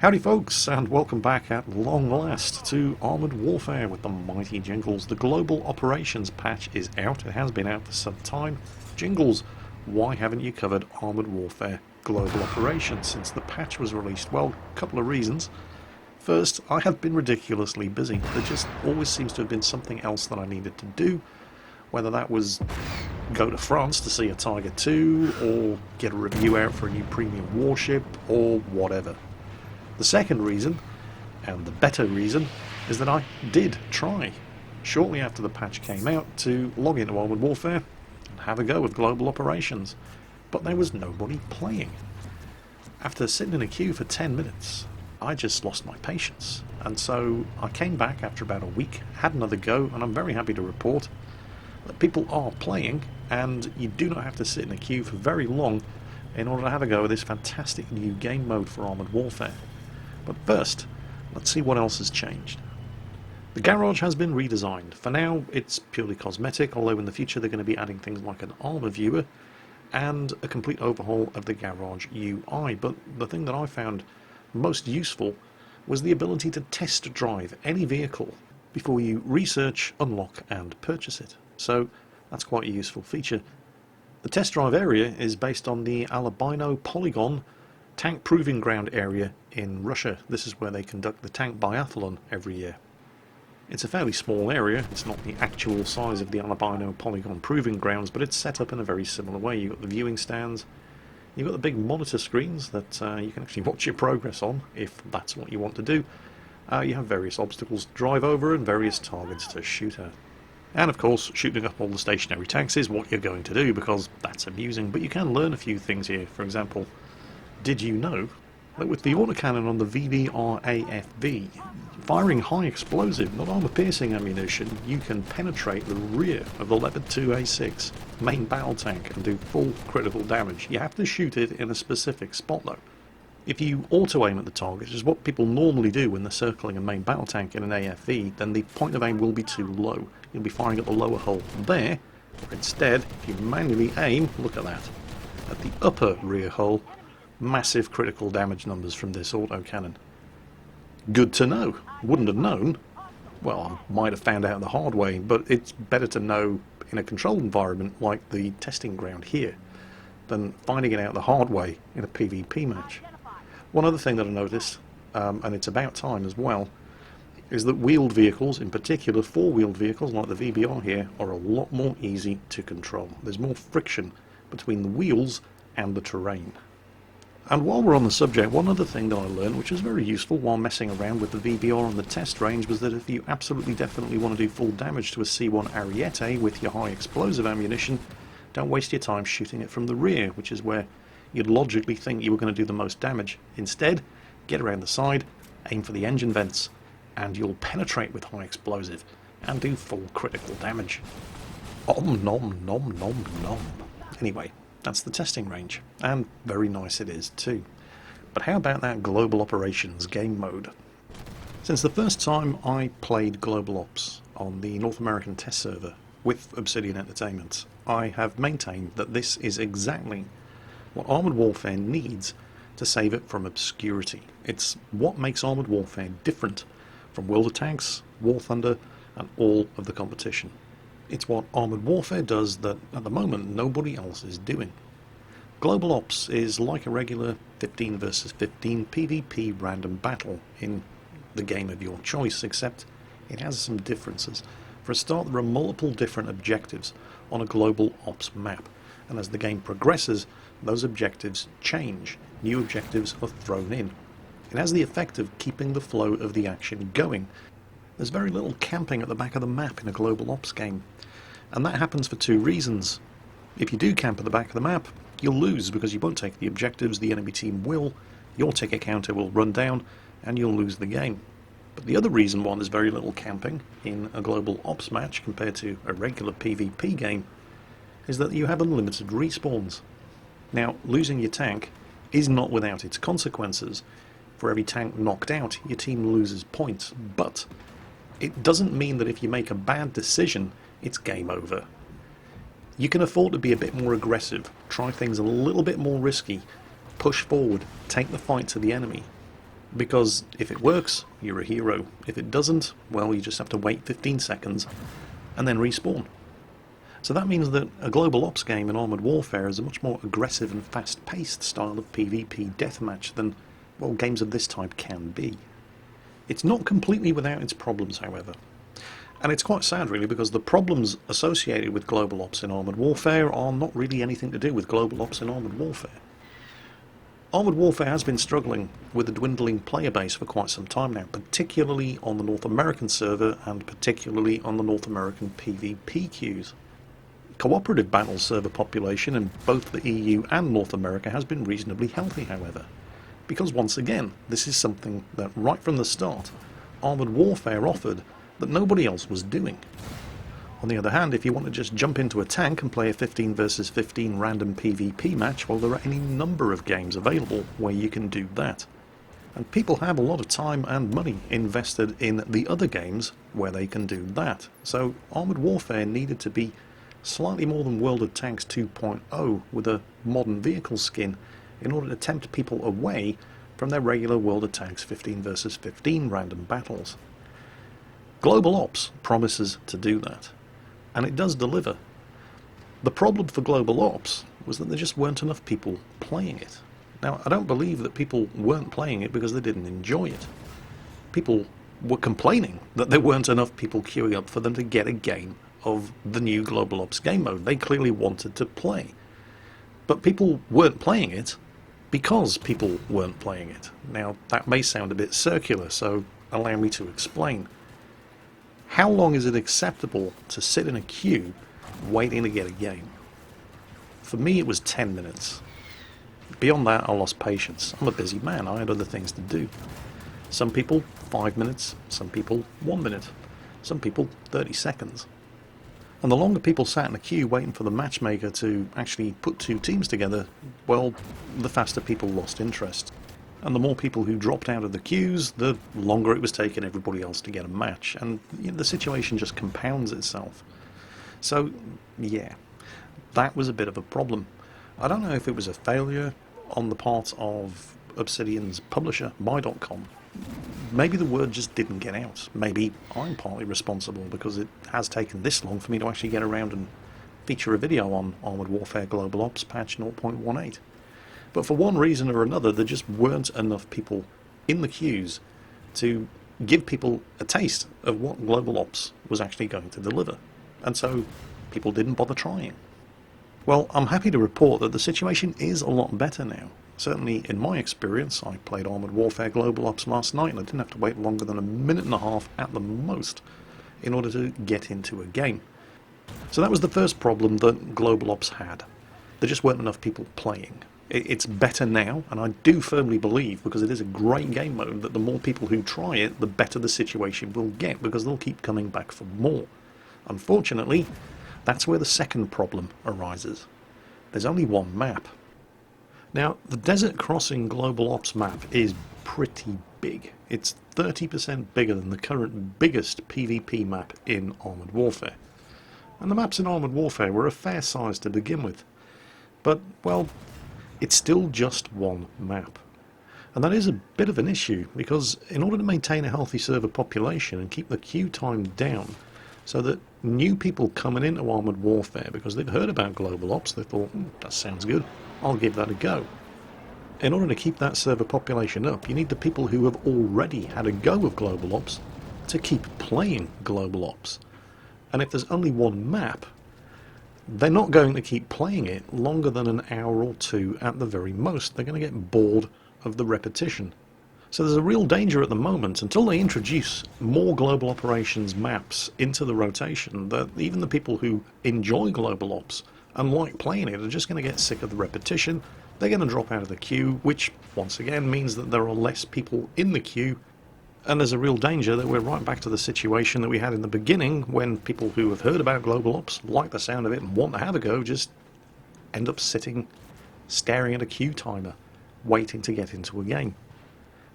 Howdy folks, and welcome back at long last to Armoured Warfare with the mighty Jingles. The Global Operations patch is out. It has been out for some time. Jingles, why haven't you covered Armoured Warfare Global Operations since the patch was released? Well, a couple of reasons. First, I have been ridiculously busy. There just always seems to have been something else that I needed to do, whether that was go to France to see a Tiger 2, or get a review out for a new premium warship, or whatever. The second reason, and the better reason, is that I did try, shortly after the patch came out, to log into Armoured Warfare and have a go with Global Operations, but there was nobody playing. After sitting in a queue for 10 minutes, I just lost my patience, and so I came back after about a week, had another go, and I'm very happy to report that people are playing, and you do not have to sit in a queue for very long in order to have a go with this fantastic new game mode for Armoured Warfare. But first, let's see what else has changed. The garage has been redesigned. For now, it's purely cosmetic, although in the future they're going to be adding things like an armor viewer and a complete overhaul of the garage UI. But the thing that I found most useful was the ability to test drive any vehicle before you research, unlock and purchase it. So that's quite a useful feature. The test drive area is based on the Albino Polygon tank proving ground area in Russia. This is where they conduct the tank biathlon every year. It's a fairly small area. It's not the actual size of the Albino Polygon proving grounds, but it's set up in a very similar way. You've got the viewing stands, you've got the big monitor screens that you can actually watch your progress on, if that's what you want to do. You have various obstacles to drive over and various targets to shoot at. And of course, shooting up all the stationary tanks is what you're going to do, because that's amusing, but you can learn a few things here. For example, did you know that with the autocannon on the VDR-AFV, firing high explosive, not armor-piercing ammunition, you can penetrate the rear of the Leopard 2A6 main battle tank and do full critical damage. You have to shoot it in a specific spot though. If you auto-aim at the target, which is what people normally do when they're circling a main battle tank in an AFV, then the point of aim will be too low. You'll be firing at the lower hull there, or instead, if you manually aim, look at that, at the upper rear hull, massive critical damage numbers from this autocannon. Good to know. Wouldn't have known. Well, I might have found out the hard way, but it's better to know in a controlled environment like the testing ground here than finding it out the hard way in a PvP match. One other thing that I noticed, and it's about time as well, is that wheeled vehicles, in particular four-wheeled vehicles like the VBR here, are a lot more easy to control. There's more friction between the wheels and the terrain. And while we're on the subject, one other thing that I learned, which was very useful while messing around with the VBR on the test range, was that if you absolutely definitely want to do full damage to a C1 Ariete with your high explosive ammunition, don't waste your time shooting it from the rear, which is where you'd logically think you were going to do the most damage. Instead, get around the side, aim for the engine vents, and you'll penetrate with high explosive and do full critical damage. Om nom nom nom nom. Anyway, that's the testing range, and very nice it is too. But how about that Global Operations game mode? Since the first time I played Global Ops on the North American test server with Obsidian Entertainment, I have maintained that this is exactly what Armoured Warfare needs to save it from obscurity. It's what makes Armoured Warfare different from World of Tanks, War Thunder, and all of the competition. It's what Armoured Warfare does that, at the moment, nobody else is doing. Global Ops is like a regular 15 versus 15 PvP random battle in the game of your choice, except it has some differences. For a start, there are multiple different objectives on a Global Ops map, and as the game progresses, those objectives change. New objectives are thrown in. It has the effect of keeping the flow of the action going. There's very little camping at the back of the map in a Global Ops game, and that happens for two reasons. If you do camp at the back of the map, you'll lose because you won't take the objectives, the enemy team will, your ticket counter will run down, and you'll lose the game. But the other reason why there's very little camping in a Global Ops match compared to a regular PvP game is that you have unlimited respawns. Now, losing your tank is not without its consequences. For every tank knocked out, your team loses points, but it doesn't mean that if you make a bad decision, it's game over. You can afford to be a bit more aggressive, try things a little bit more risky, push forward, take the fight to the enemy. Because if it works, you're a hero. If it doesn't, well, you just have to wait 15 seconds and then respawn. So that means that a global ops game in Armoured Warfare is a much more aggressive and fast-paced style of PvP deathmatch than, well, games of this type can be. It's not completely without its problems, however. And it's quite sad, really, because the problems associated with global ops in Armoured Warfare are not really anything to do with global ops in Armoured Warfare. Armoured Warfare has been struggling with a dwindling player base for quite some time now, particularly on the North American server and particularly on the North American PvP queues. Cooperative battle server population in both the EU and North America has been reasonably healthy, however, because once again, this is something that right from the start, Armoured Warfare offered that nobody else was doing. On the other hand, if you want to just jump into a tank and play a 15 versus 15 random PvP match, well, there are any number of games available where you can do that. And people have a lot of time and money invested in the other games where they can do that. So Armoured Warfare needed to be slightly more than World of Tanks 2.0 with a modern vehicle skin in order to tempt people away from their regular World of Tanks 15 versus 15 random battles. Global Ops promises to do that, and it does deliver. The problem for Global Ops was that there just weren't enough people playing it. Now, I don't believe that people weren't playing it because they didn't enjoy it. People were complaining that there weren't enough people queuing up for them to get a game of the new Global Ops game mode. They clearly wanted to play. But people weren't playing it because people weren't playing it. Now, that may sound a bit circular, so allow me to explain. How long is it acceptable to sit in a queue waiting to get a game? For me, it was 10 minutes. Beyond that, I lost patience. I'm a busy man. I had other things to do. Some people, 5 minutes. Some people, 1 minute. Some people, 30 seconds. And the longer people sat in a queue waiting for the matchmaker to actually put two teams together, well, the faster people lost interest. And the more people who dropped out of the queues, the longer it was taking everybody else to get a match. And the situation just compounds itself. So, yeah, that was a bit of a problem. I don't know if it was a failure on the part of Obsidian's publisher, My.com. Maybe the word just didn't get out. Maybe I'm partly responsible because it has taken this long for me to actually get around and feature a video on Armoured Warfare Global Ops patch 0.18. But for one reason or another, there just weren't enough people in the queues to give people a taste of what Global Ops was actually going to deliver. And so people didn't bother trying. Well, I'm happy to report that the situation is a lot better now. Certainly in my experience, I played Armoured Warfare Global Ops last night and I didn't have to wait longer than a minute and a half at the most in order to get into a game. So that was the first problem that Global Ops had. There just weren't enough people playing. It's better now, and I do firmly believe, because it is a great game mode, that the more people who try it, the better the situation will get, because they'll keep coming back for more. Unfortunately, that's where the second problem arises. There's only one map. Now, the Desert Crossing Global Ops map is pretty big. It's 30% bigger than the current biggest PvP map in Armoured Warfare. And the maps in Armoured Warfare were a fair size to begin with. But, well, it's still just one map. And that is a bit of an issue, because in order to maintain a healthy server population and keep the queue time down, so that new people coming into Armoured Warfare, because they've heard about Global Ops, they thought, that sounds good, I'll give that a go. In order to keep that server population up, you need the people who have already had a go of Global Ops to keep playing Global Ops. And if there's only one map, they're not going to keep playing it longer than an hour or two at the very most. They're going to get bored of the repetition. So there's a real danger at the moment, until they introduce more Global Operations maps into the rotation, that even the people who enjoy Global Ops and like playing it are just going to get sick of the repetition. They're going to drop out of the queue, which once again means that there are less people in the queue, and there's a real danger that we're right back to the situation that we had in the beginning, when people who have heard about Global Ops, like the sound of it and want to have a go, just end up sitting, staring at a queue timer, waiting to get into a game.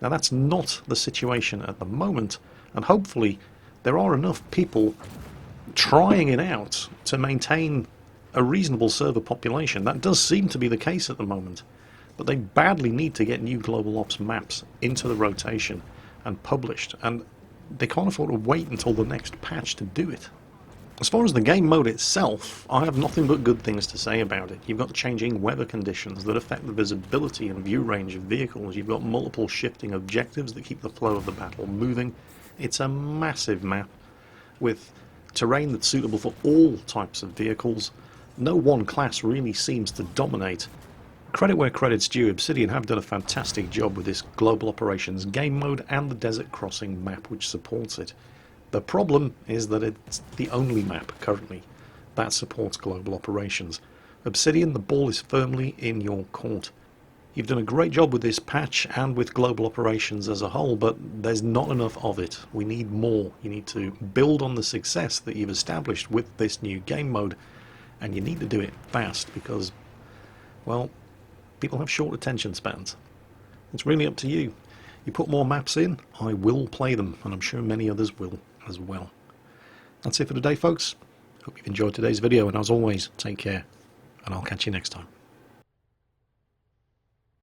Now that's not the situation at the moment, and hopefully there are enough people trying it out to maintain a reasonable server population. That does seem to be the case at the moment. but they badly need to get new global ops maps into the rotation and published, and they can't afford to wait until the next patch to do it. As far as the game mode itself, I have nothing but good things to say about it. You've got changing weather conditions that affect the visibility and view range of vehicles. You've got multiple shifting objectives that keep the flow of the battle moving. It's a massive map with terrain that's suitable for all types of vehicles. No one class really seems to dominate. Credit where credit's due, Obsidian have done a fantastic job with this Global Operations game mode and the Desert Crossing map which supports it. The problem is that it's the only map currently that supports Global Operations. Obsidian, the ball is firmly in your court. You've done a great job with this patch and with Global Operations as a whole, but there's not enough of it. We need more. You need to build on the success that you've established with this new game mode, and you need to do it fast because, well, people have short attention spans. It's really up to you. You put more maps in, I will play them, and I'm sure many others will as well. That's it for today, folks. Hope you've enjoyed today's video, and as always, take care, and I'll catch you next time.